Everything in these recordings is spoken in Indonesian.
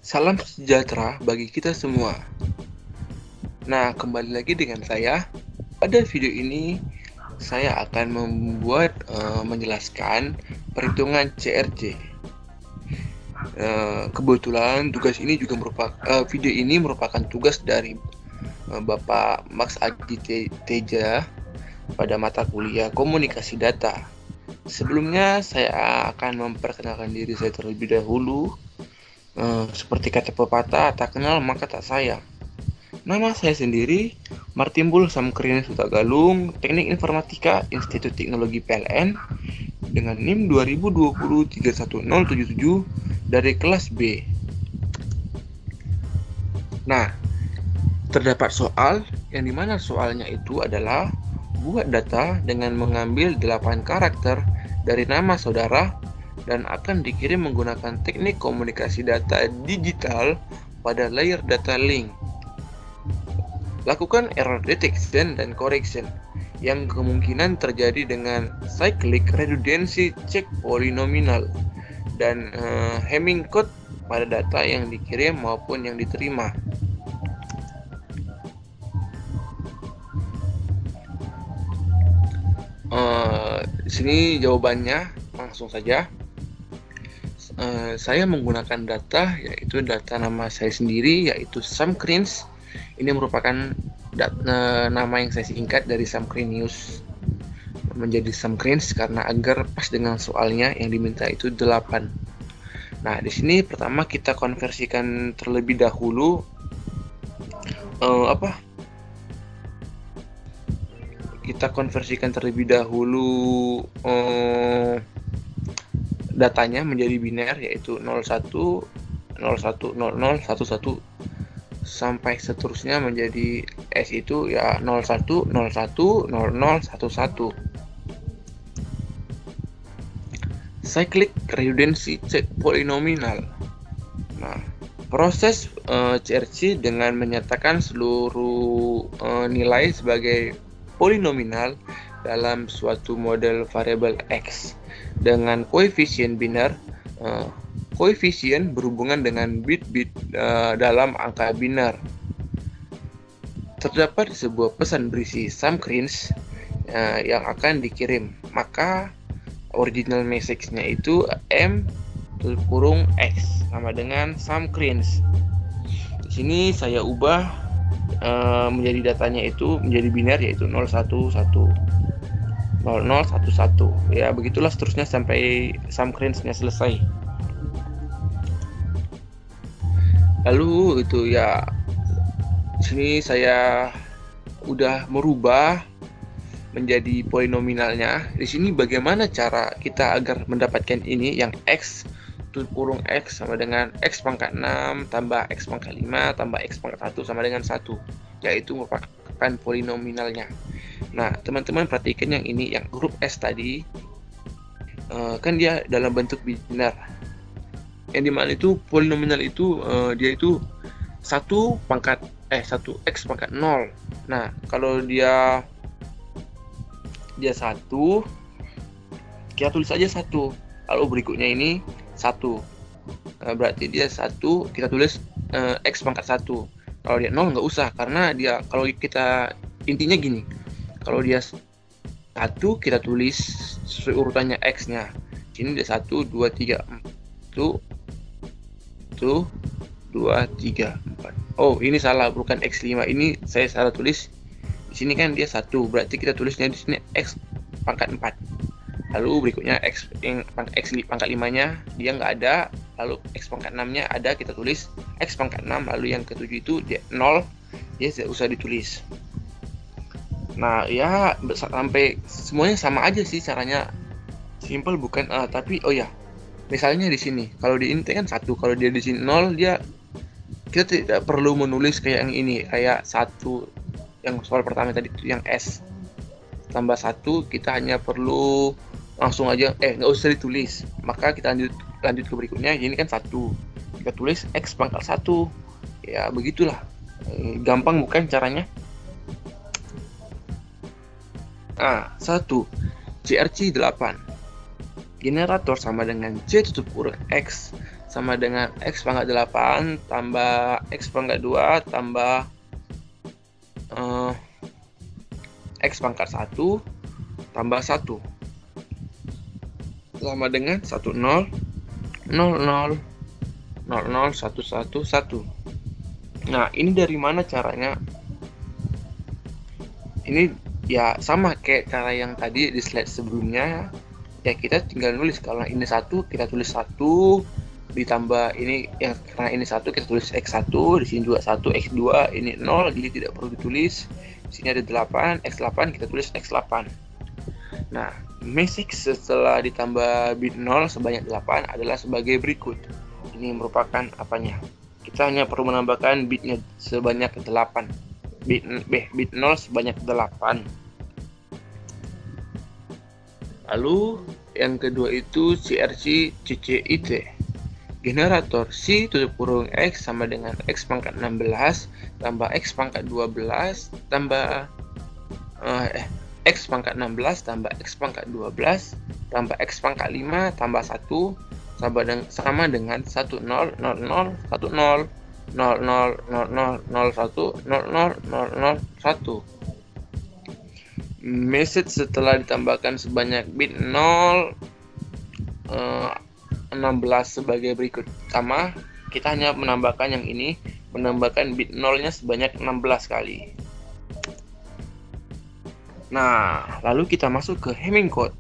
Salam sejahtera bagi kita semua. Nah, kembali lagi dengan saya. Pada video ini, saya akan menjelaskan perhitungan CRC. Kebetulan tugas ini juga video ini merupakan tugas dari Bapak Max Adi Teja pada mata kuliah Komunikasi Data. Sebelumnya, saya akan memperkenalkan diri saya terlebih dahulu. Seperti kata pepatah, tak kenal maka tak sayang. Nama saya sendiri, Martimbul Samkrin Sutagalung, Teknik Informatika, Institut Teknologi PLN, dengan NIM 2020-31077 dari kelas B. Nah, terdapat soal yang dimana soalnya itu adalah buat data dengan mengambil 8 karakter dari nama saudara dan akan dikirim menggunakan teknik komunikasi data digital pada layer data link. Lakukan error detection dan correction yang kemungkinan terjadi dengan cyclic redundancy check polynomial dan Hamming code pada data yang dikirim maupun yang diterima. Di sini jawabannya langsung saja. Saya menggunakan data, yaitu data nama saya sendiri, yaitu Samkrins. Ini merupakan nama yang saya singkat dari Samkrinius menjadi Samkrins karena agar pas dengan soalnya yang diminta itu 8. Nah, di sini pertama kita konversikan terlebih dahulu kita konversikan terlebih dahulu datanya menjadi biner, yaitu 01 01 00 11 sampai seterusnya menjadi S itu ya 01 01 00 11. Cyclic redundancy check polynomial. Nah, proses CRC dengan menyatakan seluruh nilai sebagai polinomial dalam suatu model variabel X dengan koefisien biner. Koefisien berhubungan dengan bit-bit dalam angka biner. Terdapat sebuah pesan berisi Samkrins yang akan dikirim, maka original message-nya itu M_X sama dengan Samkrins. Di sini saya ubah menjadi datanya itu menjadi biner, yaitu 011 0011. Ya, begitulah seterusnya sampai Samkrins-nya selesai. Lalu itu ya, di sini saya udah merubah menjadi polinomialnya. Di sini bagaimana cara kita agar mendapatkan ini yang X kurung X sama dengan X pangkat 6 tambah X pangkat 5 tambah X pangkat 1 sama dengan 1, yaitu merupakan polinomialnya. Nah, teman-teman perhatikan yang ini, yang huruf S tadi kan dia dalam bentuk biner, yang dimana itu polinomial itu dia itu 1 X pangkat 0. Nah, kalau dia 1, kita tulis aja 1. Lalu berikutnya ini 1. Berarti dia 1, kita tulis X pangkat 1. Kalau dia 0 nggak usah, karena dia kalau kita intinya gini, kalau dia 1 kita tulis sesuai urutannya X-nya. Ini dia 1 2 3 4. 1 2 3 4. Oh, ini salah, bukan X5. Ini saya salah tulis. Di sini kan dia 1, berarti kita tulisnya di sini X pangkat 4. Lalu berikutnya X pangkat 5-nya dia nggak ada. Lalu X pangkat 6-nya ada, kita tulis X pangkat 6. Lalu yang ketujuh itu dia 0, dia tidak usah ditulis. Nah, ya sampai semuanya sama aja sih caranya. Simple bukan? Tapi oh ya, misalnya di sini, kalau di ini kan 1, kalau dia di sini 0, kita tidak perlu menulis kayak yang ini, kayak 1 yang soal pertama tadi itu yang S tambah 1, kita hanya perlu langsung aja nggak usah ditulis. Maka kita lanjut ke berikutnya. Ini kan 1, kita tulis X pangkat 1. Ya begitulah, gampang bukan caranya? Nah, 1 CRC 8, generator sama dengan C tutup kurung X sama dengan X pangkat 8 tambah X pangkat 2 tambah X pangkat 1 tambah 1 sama dengan 10 00 00 1 1 1. Nah, ini dari mana caranya? Ini ya sama kayak cara yang tadi di slide sebelumnya. Ya kita tinggal nulis, kalau ini 1 kita tulis 1 ditambah ini, yang karena ini 1 kita tulis X1, di sini juga 1, X2 ini 0 jadi tidak perlu ditulis. Di sini ada 8, X8 kita tulis X8. Nah, message setelah ditambah bit 0 sebanyak 8 adalah sebagai berikut. Ini merupakan apanya? Kita hanya perlu menambahkan bitnya sebanyak 8. Bit 0 sebanyak 8. Lalu yang kedua itu CRC CCIT. Generator C tutup kurung X sama dengan X pangkat 16 tambah X pangkat 12 tambah X pangkat 16 tambah X pangkat 12 tambah X pangkat 5 tambah 1 sama dengan 10 00 10 00 00 01 00 00 01. Message setelah ditambahkan sebanyak bit 0 16 sebagai berikut. Sama, kita hanya menambahkan yang ini, menambahkan bit 0-nya sebanyak 16 kali. Nah, lalu kita masuk ke Hamming code.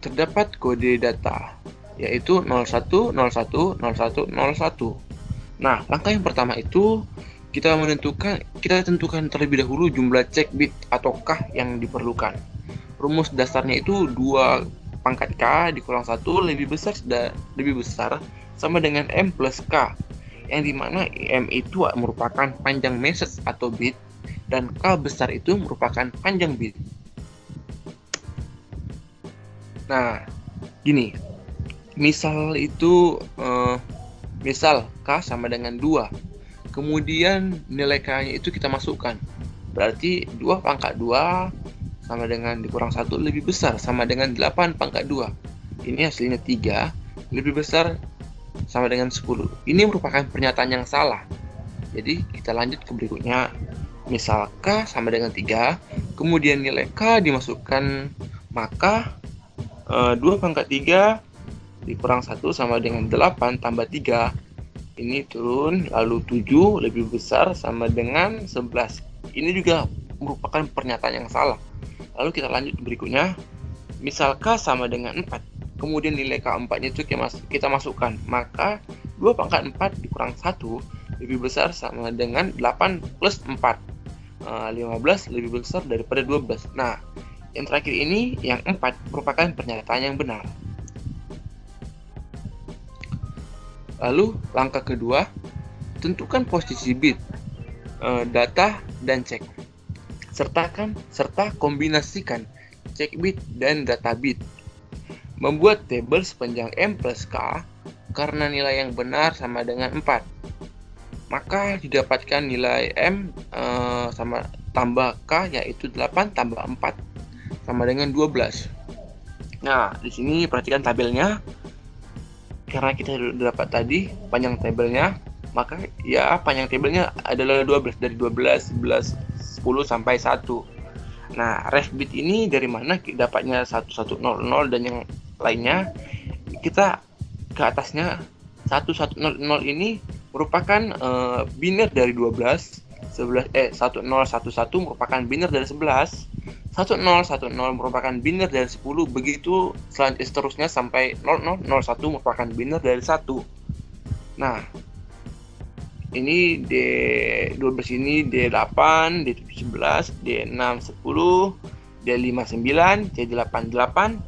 Terdapat kode data, yaitu 01 01 01 01. Nah, langkah yang pertama itu kita tentukan terlebih dahulu jumlah check bit ataukah yang diperlukan. Rumus dasarnya itu 2 pangkat K dikurang 1 lebih besar sama dengan M plus K, yang dimana M itu merupakan panjang message atau bit dan K besar itu merupakan panjang bit. Nah, gini, misal K sama dengan 2, kemudian nilai K-nya itu kita masukkan, berarti 2 pangkat 2 sama dengan dikurang 1 lebih besar sama dengan 8 pangkat 2. Ini hasilnya 3 lebih besar sama dengan 10. Ini merupakan pernyataan yang salah. Jadi kita lanjut ke berikutnya. Misal K sama dengan 3, kemudian nilai K dimasukkan, maka 2 pangkat 3 dikurang 1 sama dengan 8 tambah 3. Ini turun, lalu 7 lebih besar sama dengan 11. Ini juga merupakan pernyataan yang salah. Lalu kita lanjut berikutnya. Misal K sama dengan 4, kemudian nilai K4-nya itu kita masukkan, maka 2 pangkat 4 dikurang 1 lebih besar sama dengan 8 plus 4. 15 lebih besar daripada 12. Nah, yang terakhir ini, yang 4, merupakan pernyataan yang benar. Lalu langkah kedua, tentukan posisi bit, data, dan cek. Serta kombinasikan cek bit dan data bit. Membuat tabel sepanjang M plus K karena nilai yang benar sama dengan 4. Maka didapatkan nilai M sama tambah K yaitu 8 tambah 4 sama dengan 12. Nah, di sini perhatikan tabelnya. Karena kita dapat tadi panjang tabelnya, maka ya panjang tabelnya adalah 12, dari 12, 11, 10 sampai 1. Nah, ref bit ini dari mana dapatnya 1100 dan yang lainnya? Kita ke atasnya 1100 ini merupakan biner dari 12, 1011 merupakan biner dari 11, 1010 merupakan biner dari 10, begitu seterusnya sampai 0001 merupakan biner dari 1. Nah, ini D12 ini D8, D11, D610, D59, C88,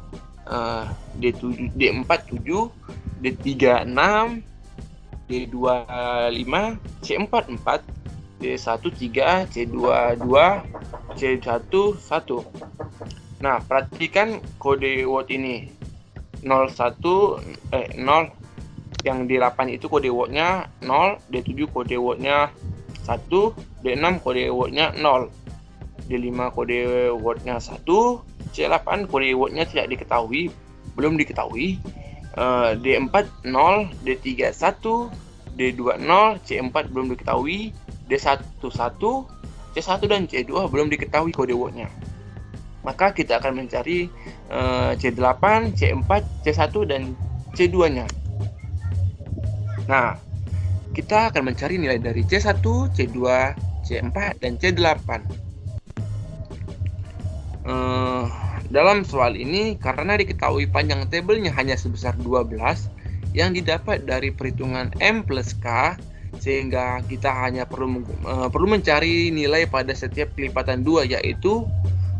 D47, D36, D25, C44, D13, C22, C11. Nah, perhatikan kode word ini. 0 yang D8 itu kode wordnya 0, D7 kode wordnya 1, D6 kode wordnya 0, D5 kode wordnya 1, C8 kode wordnya belum diketahui, D4 0, D3 1, D2 0, C4 belum diketahui, D1 1, C1 dan C2 belum diketahui kode wordnya. Maka kita akan mencari C8, C4, C1 dan C2-nya. Nah, kita akan mencari nilai dari C1, C2, C4, dan C8. Dalam soal ini, karena diketahui panjang tabelnya hanya sebesar 12 yang didapat dari perhitungan M plus K, sehingga kita hanya perlu mencari nilai pada setiap kelipatan 2, yaitu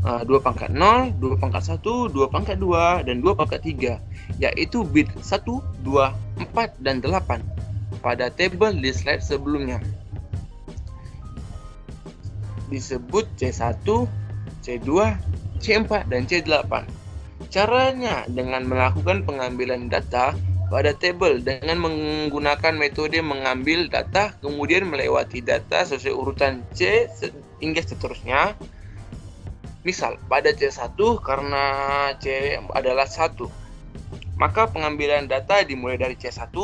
2 pangkat 0, 2 pangkat 1, 2 pangkat 2, dan 2 pangkat 3, yaitu bit 1, 2, 4, dan 8 pada tabel di slide sebelumnya. Disebut C1, C2, C4, dan C8. Caranya dengan melakukan pengambilan data pada tabel dengan menggunakan metode mengambil data kemudian melewati data sesuai urutan C hingga seterusnya. Misal pada C1 karena C adalah 1, maka pengambilan data dimulai dari C1,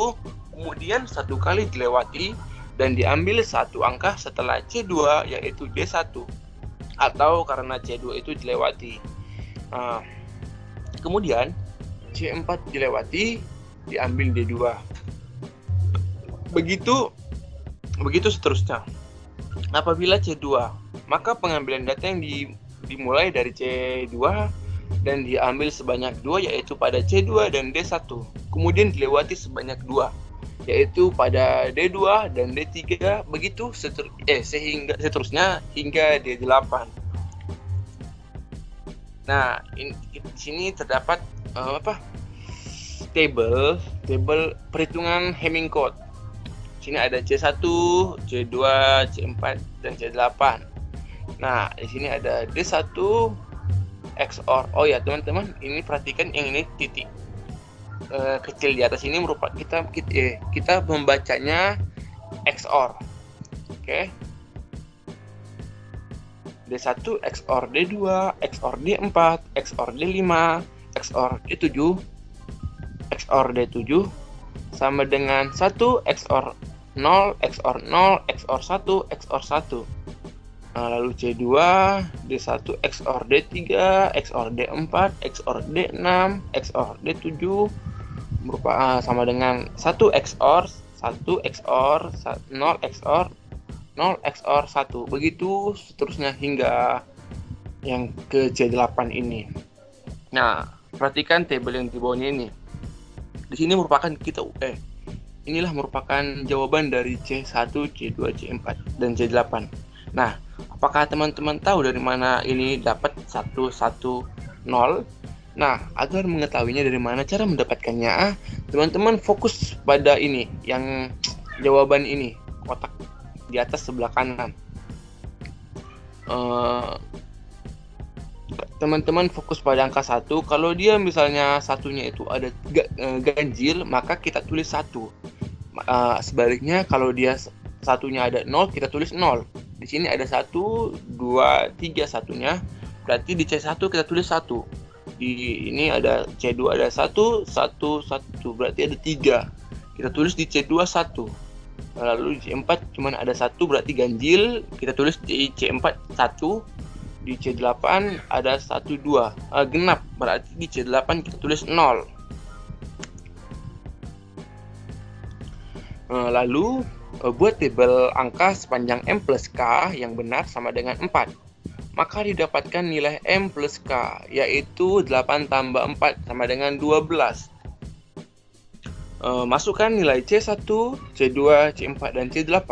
kemudian satu kali dilewati dan diambil satu angka setelah C2 yaitu D1, atau karena C2 itu dilewati. Kemudian C4 dilewati, diambil D2. Begitu seterusnya. Apabila C2, maka pengambilan data yang dimulai dari C2 dan diambil sebanyak 2 yaitu pada C2 dan D1. Kemudian dilewati sebanyak 2 yaitu pada D2 dan D3, begitu sehingga seterusnya hingga D8. Nah, di sini terdapat tabel perhitungan Hamming code. Sini ada C1, C2, C4, dan C8. Nah, di sini ada D1 XOR. Oh ya, teman-teman, ini perhatikan yang ini titik kecil di atas ini merupakan kita membacanya XOR. Oke. D1 XOR D2 XOR D4 XOR D5 XOR D7 XOR D7 sama dengan 1 XOR 0 XOR 0 XOR 1 XOR 1. Lalu C2 D1 XOR D3 XOR D4 XOR D6 XOR D7 merupakan sama dengan 1 XOR 1 XOR 0 XOR 0 XOR 1. Begitu seterusnya hingga yang ke C8 ini. Nah, perhatikan tabel yang di bawahnya ini. Di sini merupakan inilah merupakan jawaban dari C1, C2, C4, dan C8. Nah, apakah teman-teman tahu dari mana ini dapat 110? Nah, agar mengetahuinya dari mana cara mendapatkannya, teman-teman fokus pada ini, yang jawaban ini, kotak di atas sebelah kanan. Teman-teman fokus pada angka 1. Kalau dia misalnya satunya itu ada ganjil, maka kita tulis 1. Sebaliknya kalau dia satunya ada 0, kita tulis 0. Di sini ada 1, 2, 3 satunya, berarti di C1 kita tulis 1. Di ini ada C2 ada 1, 1, 1, berarti ada 3. Kita tulis di C2 1. Lalu di C4 cuman ada 1, berarti ganjil, kita tulis di C4 1. Di C8 ada 1, 2, genap, berarti di C8 kita tulis 0. Lalu buat tabel angka sepanjang M plus K yang benar sama dengan 4. Maka didapatkan nilai M plus K, yaitu 8 tambah 4 sama dengan 12. Masukkan nilai C1, C2, C4, dan C8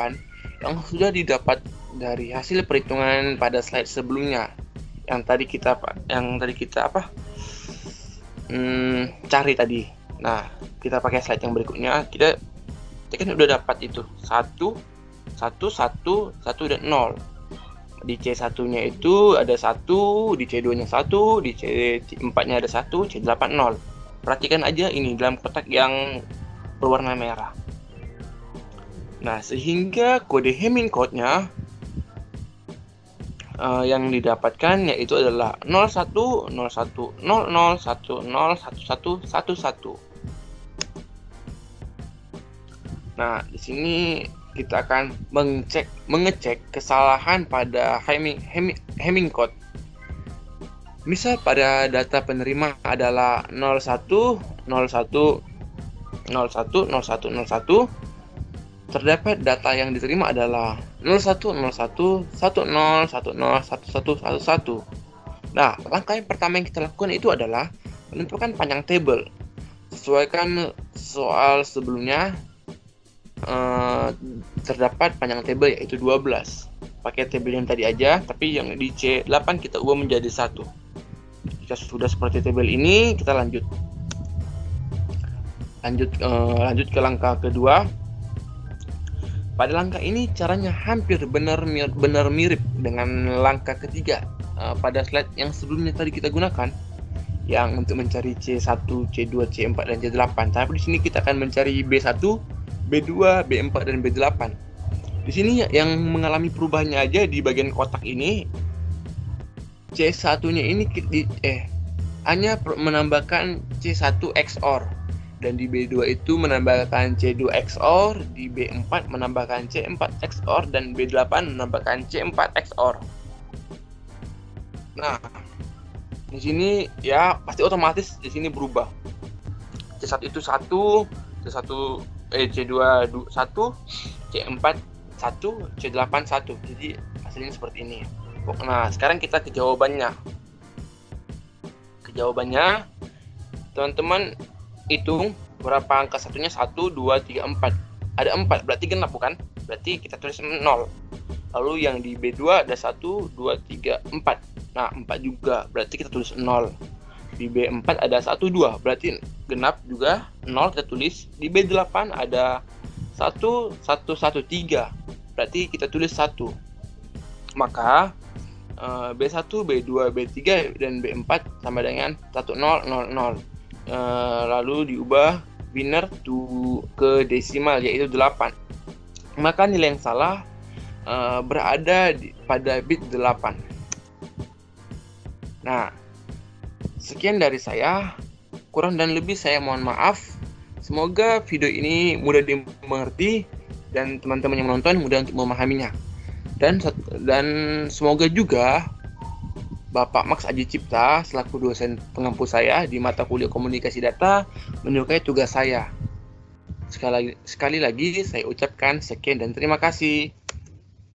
yang sudah didapat dari hasil perhitungan pada slide sebelumnya. Yang tadi kita cari tadi. Nah, kita pakai slide yang berikutnya. Kita kan udah dapat itu 1, 1, 1, 1, dan 0. Di C1-nya itu ada 1, di C2-nya 1, di C4-nya ada 1, C8 0. Perhatikan aja ini dalam kotak yang berwarna merah. Nah, sehingga kode Hamming code-nya yang didapatkan yaitu adalah 01, 01, 00, 10, 11, 11, 11. Nah, di sini kita akan mengecek kesalahan pada Hamming code. Misal pada data penerima adalah 01, 01, 01, 01, 01, terdapat data yang diterima adalah 01, 01, 10, 10, 11, 11. Nah, langkah yang pertama yang kita lakukan itu adalah menentukan panjang tabel. Sesuaikan soal sebelumnya, terdapat panjang tabel yaitu 12. Pakai tabel yang tadi aja, tapi yang di C8 kita ubah menjadi 1. Jika sudah seperti tabel ini, kita lanjut ke langkah kedua. Pada langkah ini caranya hampir benar mirip dengan langkah ketiga pada slide yang sebelumnya tadi kita gunakan, yang untuk mencari C1, C2, C4 dan C8. Tapi di sini kita akan mencari B1, B2, B4 dan B8. Di sini yang mengalami perubahannya aja di bagian kotak ini, C1-nya ini hanya menambahkan C1 XOR, dan di B2 itu menambahkan C2 XOR, di B4 menambahkan C4 XOR, dan B8 menambahkan C4 XOR. Nah, di sini ya pasti otomatis di sini berubah. C1 itu 1, C2 1, C4 1, C8 1. Jadi hasilnya seperti ini. Nah, sekarang kita ke jawabannya. Teman-teman hitung berapa angka satunya. 1, 2, 3, 4. Ada 4, berarti genap bukan? Berarti kita tulis 0. Lalu yang di B2 ada 1, 2, 3, 4. Nah, 4 juga, berarti kita tulis 0. Di B4 ada 1, 2, berarti genap juga 0 kita tulis. Di B8 ada 1, 1, 1, 3, berarti kita tulis 1. Maka B1, B2, B3, dan B4 sama dengan 1, 0, 0, 0. Lalu diubah biner ke desimal yaitu 8. Maka nilai yang salah berada pada bit 8. Nah, sekian dari saya. Kurang dan lebih saya mohon maaf. Semoga video ini mudah dimengerti dan teman-teman yang menonton mudah untuk memahaminya. Dan semoga juga Bapak Max Aji Cipta selaku dosen pengampu saya di mata kuliah komunikasi data menyukai tugas saya. Sekali lagi saya ucapkan sekian dan terima kasih.